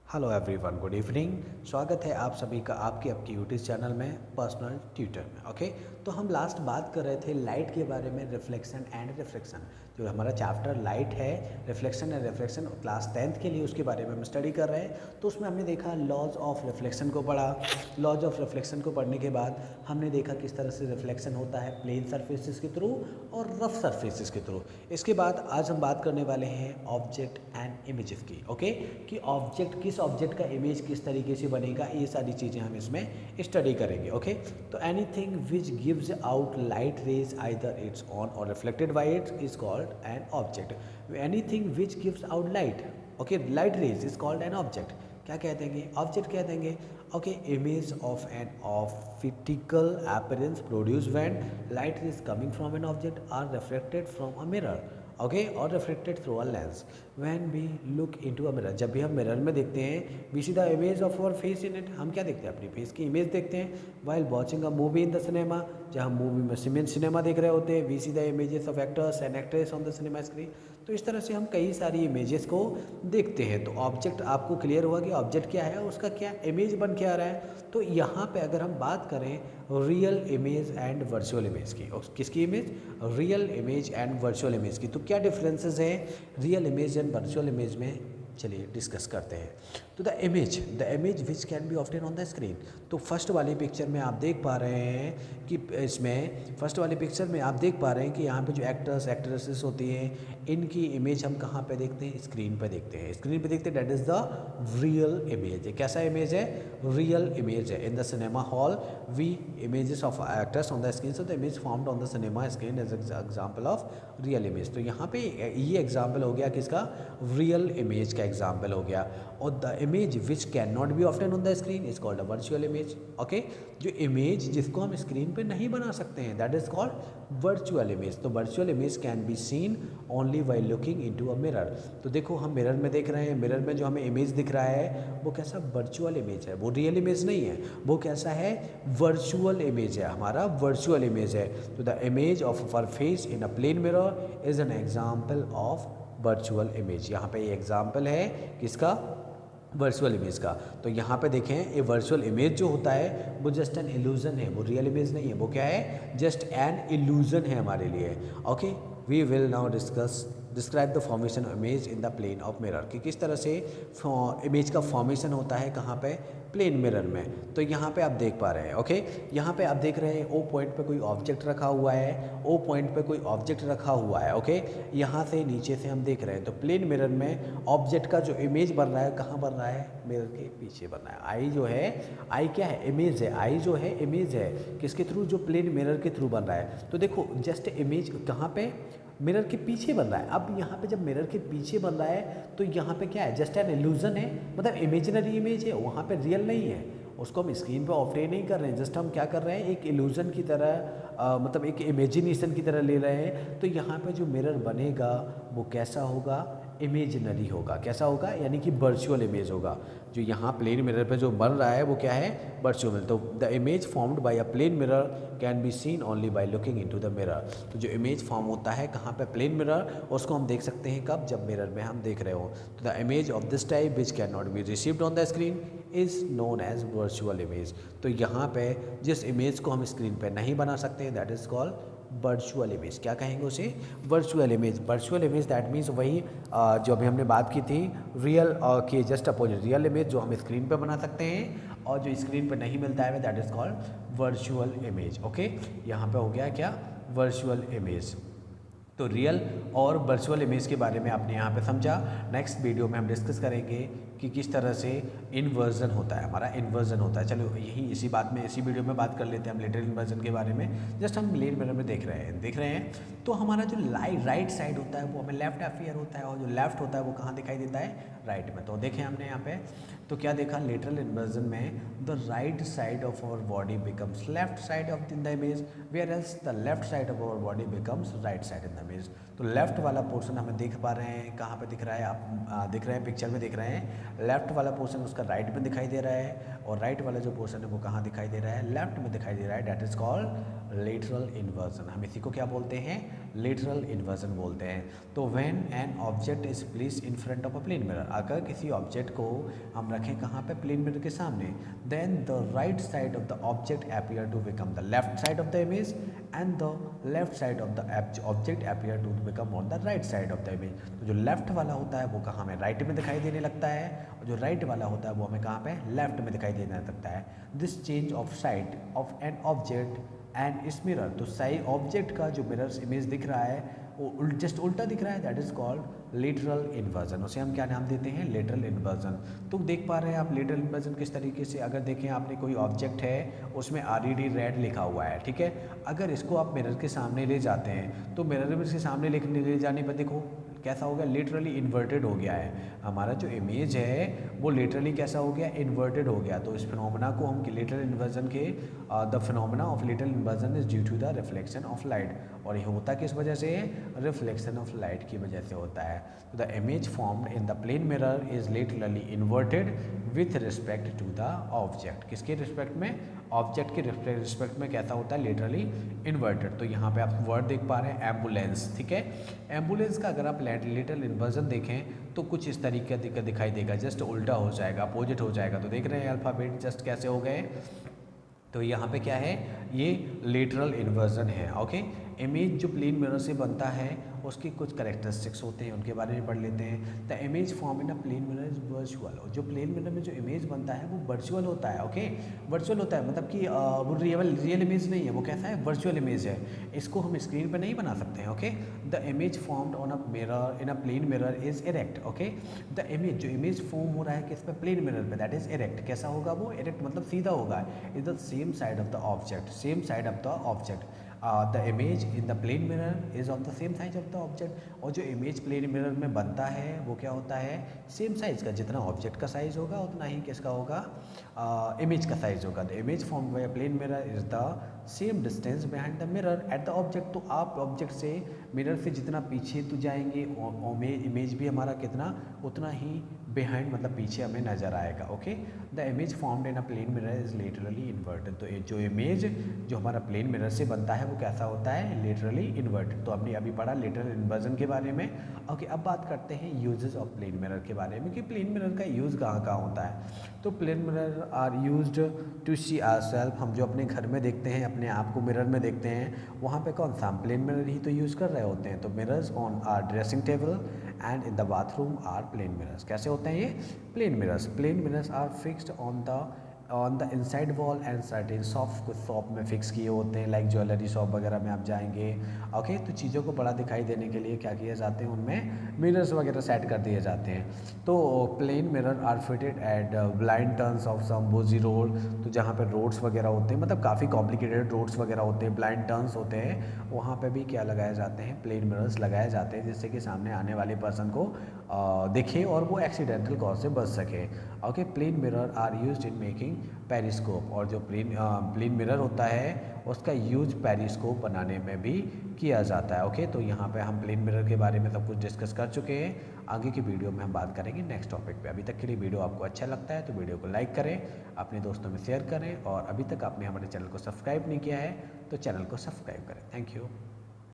Hello everyone, good evening. स्वागत है आप सभी का आपके आपके यूट्यूब चैनल में पर्सनल ट्यूटर में। ओके, तो हम लास्ट बात कर रहे थे लाइट के बारे में, रिफ्लेक्शन एंड रिफ्रैक्शन। जो हमारा चैप्टर लाइट है, reflection and refraction, class 10th के लिए उसके बारे में हम स्टडी कर रहे हैं। तो उसमें हमने देखा लॉज ऑफ रिफ्लेक्शन को पढ़ा। लॉज ऑफ रिफ्लेक्शन को पढ़ने के बाद हमने देखा किस तरह से रिफ्लेक्शन होता है प्लेन सरफेसिस के थ्रू और रफ सरफेसिस के थ्रू। इसके बाद आज हम बात करने वाले हैं ऑब्जेक्ट एंड इमेजेस की। ओके, कि ऑब्जेक्ट किस ऑब्जेक्ट का इमेज किस तरीके से बनेगा, ये सारी चीज़ें हम इसमें स्टडी करेंगे। ओके, तो anything which gives out light rays either its on और reflected by it is called an object. Anything which gives out light, okay, light rays is called an object. क्या कह देंगे? ऑब्जेक्ट कह देंगे। Okay, image of an optical appearance produce when light is coming from an object or reflected from a mirror, okay, और reflected through a lens when we look into a mirror. जब भी हम mirror में देखते हैं, we see the image of our face in it. हम क्या देखते हैं? अपनी फेस की इमेज देखते हैं। While watching a movie in the cinema, जहाँ मूवी में सिनेमा देख रहे होते हैं, we see the images of actors and actress on the cinema screen. तो इस तरह से हम कई सारी इमेजेस को देखते हैं। तो ऑब्जेक्ट आपको क्लियर हुआ कि ऑब्जेक्ट क्या है, उसका क्या इमेज बन के आ रहा है। तो यहाँ पे अगर हम बात करें real image and virtual image की, और किसकी image? Real image and virtual image की। तो क्या डिफरेंसेस हैं real image and virtual image में? चलिए डिस्कस करते हैं। तो the image which can be obtain on the screen. तो फर्स्ट वाली पिक्चर में आप देख पा रहे हैं कि इसमें फर्स्ट वाली पिक्चर में आप देख पा रहे हैं कि यहाँ पे जो एक्टर्स एक्ट्रेसेस होती हैं, इनकी इमेज हम कहाँ पे देखते हैं? स्क्रीन पे देखते हैं। स्क्रीन पे देखते हैं, that is the real image. कैसा इमेज है? रियल इमेज है। In the cinema hall we images of actors on the screen, so the image formed on the cinema screen as example of real image. तो यहाँ पे ये example हो गया किसका? रियल इमेज का एग्जाम्पल हो गया। और the image which can not be obtain on the screen is called a virtual image. Okay, जो इमेज जिसको हम स्क्रीन पे नहीं बना सकते हैं, that is called virtual image. तो virtual image can be seen only by looking into a mirror. तो देखो हम मिरर में देख रहे हैं, मिरर में जो हमें इमेज दिख रहा है वो कैसा? वर्चुअल इमेज है, वो रियल इमेज नहीं है। वो कैसा है? वर्चुअल इमेज है, हमारा वर्चुअल इमेज है। तो the image of our face in a plane mirror is an example of virtual image. यहाँ पे ये एग्जाम्पल है किसका? वर्चुअल इमेज का। तो यहाँ पे देखें, ये वर्चुअल इमेज जो होता है वो जस्ट एन इल्यूजन है, वो रियल इमेज नहीं है। वो क्या है? जस्ट एन इल्यूजन है हमारे लिए। Okay, we will now describe the formation of image in the plane of mirror, कि किस तरह से इमेज का फॉर्मेशन होता है कहाँ पे? प्लेन मिरर में। तो यहाँ पे आप देख पा रहे हैं। ओके, यहाँ पे आप देख रहे हैं ओ पॉइंट पे कोई ऑब्जेक्ट रखा हुआ है, ओ पॉइंट पे कोई ऑब्जेक्ट रखा हुआ है। ओके, यहाँ से नीचे से हम देख रहे हैं। तो प्लेन मिरर में ऑब्जेक्ट का जो इमेज बन रहा है कहाँ बन रहा है? मिरर के पीछे बन रहा है। आई जो है, आई क्या है? इमेज है। आई जो है इमेज है, किसके थ्रू? जो प्लेन मिरर के थ्रू बन रहा है। तो देखो जस्ट इमेज कहाँ पे? मिरर के पीछे बन रहा है। अब यहाँ पे जब मिरर के पीछे बन रहा है तो यहाँ पे क्या है? जस्ट एन इल्यूजन है, मतलब इमेजिनरी इमेज है, वहाँ पे रियल नहीं है। उसको हम स्क्रीन पे ऑब्टेन नहीं कर रहे हैं, जस्ट हम क्या कर रहे हैं? एक इल्यूजन की तरह मतलब एक इमेजिनेशन की तरह ले रहे हैं। तो यहाँ पे जो मिरर बनेगा वो कैसा होगा? इमेजिनरी होगा। कैसा होगा? यानी कि वर्चुअल इमेज होगा। जो यहाँ प्लेन मिरर पे जो बन रहा है वो क्या है? वर्चुअल। तो the image formed by a plane mirror can be seen only by looking into the mirror. तो जो इमेज फॉर्म होता है कहाँ पे? Plane mirror. उसको हम देख सकते हैं कब? जब मिरर में हम देख रहे हो। तो the image of this type which can not be received on the screen is known as virtual image. तो यहाँ पे जिस इमेज को हम स्क्रीन पे नहीं बना सकते, that is called virtual image. क्या कहेंगे उसे? Virtual image. Virtual image that means वही जो अभी हमने बात की थी रियल के जस्ट अपोजिट। रियल इमेज जो हम स्क्रीन पे बना सकते हैं और जो स्क्रीन पे नहीं मिलता है that is called virtual image. Okay, यहाँ पे हो गया क्या? Virtual image. तो रियल और वर्चुअल इमेज के बारे में आपने यहाँ पे समझा। नेक्स्ट वीडियो में हम डिस्कस करेंगे कि किस तरह से इन्वर्जन होता है, हमारा इन्वर्जन होता है। चलो यही इसी बात में इसी वीडियो में बात कर लेते हैं हम लेटर इन्वर्जन के बारे में। जस्ट हम प्लेन मिरर में देख रहे हैं। तो हमारा जो राइट साइड होता है वो हमें लेफ्ट अफेयर होता है, और जो लेफ्ट होता है वो कहाँ दिखाई देता है? राइट में। तो देखें हमने यहाँ पे तो क्या देखा? लेटरल इन्वर्जन में the right side of our body becomes left side of the image, where else the left side of our body becomes right side in the image. तो लेफ्ट वाला पोर्शन हमें देख पा रहे हैं, कहाँ पे दिख रहा है? आप दिख रहे हैं पिक्चर में, दिख रहे हैं। लेफ्ट वाला पोर्शन उसका राइट में दिखाई दे रहा है, और राइट वाला जो पोर्शन है वो कहाँ दिखाई दे रहा है? लेफ्ट में दिखाई दे रहा है। That is called lateral inversion. हम इसी को क्या बोलते हैं? लेटरल इन्वर्जन बोलते हैं। तो when an object is placed in front of a plane mirror, अगर किसी ऑब्जेक्ट को हम रखें कहाँ पे, प्लेन मिरर के सामने, then the right side of the object appear to become the left side of the image and the left side of the object appear to become on the right side of the image. तो जो left वाला होता है वो कहाँ में, right में दिखाई देने लगता है, और जो राइट वाला होता है वो हमें कहाँ पे, लेफ्ट में दिखाई देने लगता है। This change of side of an object and इस मिरर, तो साइड ऑब्जेक्ट का जो मिरर इमेज दिख रहा है वो जस्ट उल्टा दिख रहा है, that is called lateral inversion. उसे हम क्या नाम देते हैं, लेटरल इन्वर्जन। तो देख पा रहे हैं आप लेटरल इन्वर्जन किस तरीके से, अगर देखें आपने कोई ऑब्जेक्ट है उसमें RED रेड लिखा हुआ है, ठीक है, अगर इसको आप मिरर के सामने ले जाते हैं तो मिरर में इसके सामने ले जाने पर देखो कैसा हो गया, लिटरली इन्वर्टेड हो गया है। हमारा जो इमेज है वो लिटरली कैसा हो गया, इन्वर्टेड हो गया। तो इस फिनोमेना को हम लिटरल इन्वर्जन के, the phenomena of literal inversion is due to the reflection of light. और ये होता किस वजह से, रिफ्लेक्शन ऑफ लाइट की वजह से होता है। तो the image formed in the plane mirror is literally inverted with respect to the object. किसके रिस्पेक्ट में, ऑब्जेक्ट के रिस्पेक्ट में कैसा होता है, लिटरली इन्वर्टेड। तो यहाँ पे आप वर्ड देख पा रहे हैं एम्बुलेंस, ठीक है। एम्बुलेंस का अगर आप लिटरल इन्वर्जन देखें तो कुछ इस तरीके का दिखाई देगा, जस्ट उल्टा हो जाएगा, अपोजिट हो जाएगा। तो देख रहे हैं अल्फ़ाबेट जस्ट कैसे हो गए। तो यहाँ पे क्या है, ये लेटरल इन्वर्जन है, ओके। इमेज जो प्लेन मिरर से बनता है उसकी कुछ करेक्टरिस्टिक्स होते हैं, उनके बारे में पढ़ लेते हैं। The image form in a plane mirror is virtual, और जो प्लेन मिरर में जो इमेज बनता है वो वर्चुअल होता है, ओके। वर्चुअल होता है मतलब कि वो रियल इमेज नहीं है, वो कैसा है, वर्चुअल इमेज है। इसको हम स्क्रीन पर नहीं बना सकते हैं, okay. The image formed on a mirror in a plane mirror is erect, okay. The image जो इमेज फॉर्म हो रहा है किस पे, प्लेन मिरर पे, दैट इज इरेक्ट। कैसा होगा वो, इरेक्ट मतलब सीधा होगा, is the same side of the object, same side of the object. The image in the plane mirror is of the same size of the object. और जो image plane mirror में बनता है वो क्या होता है, सेम साइज का, जितना ऑब्जेक्ट का साइज होगा उतना ही किसका होगा, इमेज का साइज होगा। The image formed by a plane mirror is the same distance behind the mirror at the object. तो आप ऑब्जेक्ट से, मिरर से जितना पीछे तो जाएंगे, इमेज भी हमारा कितना, उतना ही बिहाइंड मतलब पीछे हमें नजर आएगा, okay. The image formed in a plane mirror is literally inverted. तो जो इमेज जो हमारा प्लेन मिरर से बनता है वो कैसा होता है, लिटरली इन्वर्टेड। तो हमने अभी पढ़ा लेटरल इन्वर्जन के बारे में, ओके। अब बात करते हैं यूजेस ऑफ प्लेन मिरर के बारे में कि प्लेन मिरर का यूज़ कहाँ कहाँ होता है। तो plane mirror are used to see ourself, हम जो अपने घर में देखते हैं, अपने आप को मिरर में देखते हैं, वहाँ पे कौन सा, हम प्लेन मिरर ही तो यूज़ कर रहे होते हैं। तो mirrors on are dressing table and in the bathroom are plane mirrors. कैसे होते हैं ये, plane mirrors. Plane mirrors are fixed on the inside wall and certain shop, कुछ शॉप में फिक्स किए होते हैं, लाइक ज्वेलरी शॉप वगैरह में आप जाएंगे, ओके। तो चीज़ों को बड़ा दिखाई देने के लिए क्या किए जाते हैं, उनमें मिरर्स वगैरह सेट कर दिए जाते हैं। तो plane mirror are fitted at blind turns of some busy road, तो जहाँ पे रोड्स वगैरह होते हैं, मतलब काफ़ी कॉम्प्लिकेटेड रोड्स वगैरह होते हैं, ब्लाइंड टर्न्स होते हैं, वहाँ पे भी क्या लगाए जाते हैं, प्लेन मिरर्स लगाए जाते हैं, जिससे कि सामने आने वाले पर्सन को दिखे और वो एक्सीडेंटल कॉज से बच सके, okay. Plane mirror are used in making periscope, और जो प्लेन मिरर होता है उसका यूज पेरिस्कोप बनाने में भी किया जाता है, ओके। तो यहाँ पे हम प्लेन मिरर के बारे में सब कुछ डिस्कस कर चुके हैं। आगे की वीडियो में हम बात करेंगे नेक्स्ट टॉपिक पे। अभी तक के लिए वीडियो आपको अच्छा लगता है तो वीडियो को लाइक करें, अपने दोस्तों में शेयर करें, और अभी तक आपने हमारे चैनल को सब्सक्राइब नहीं किया है तो चैनल को सब्सक्राइब करें। Thank you.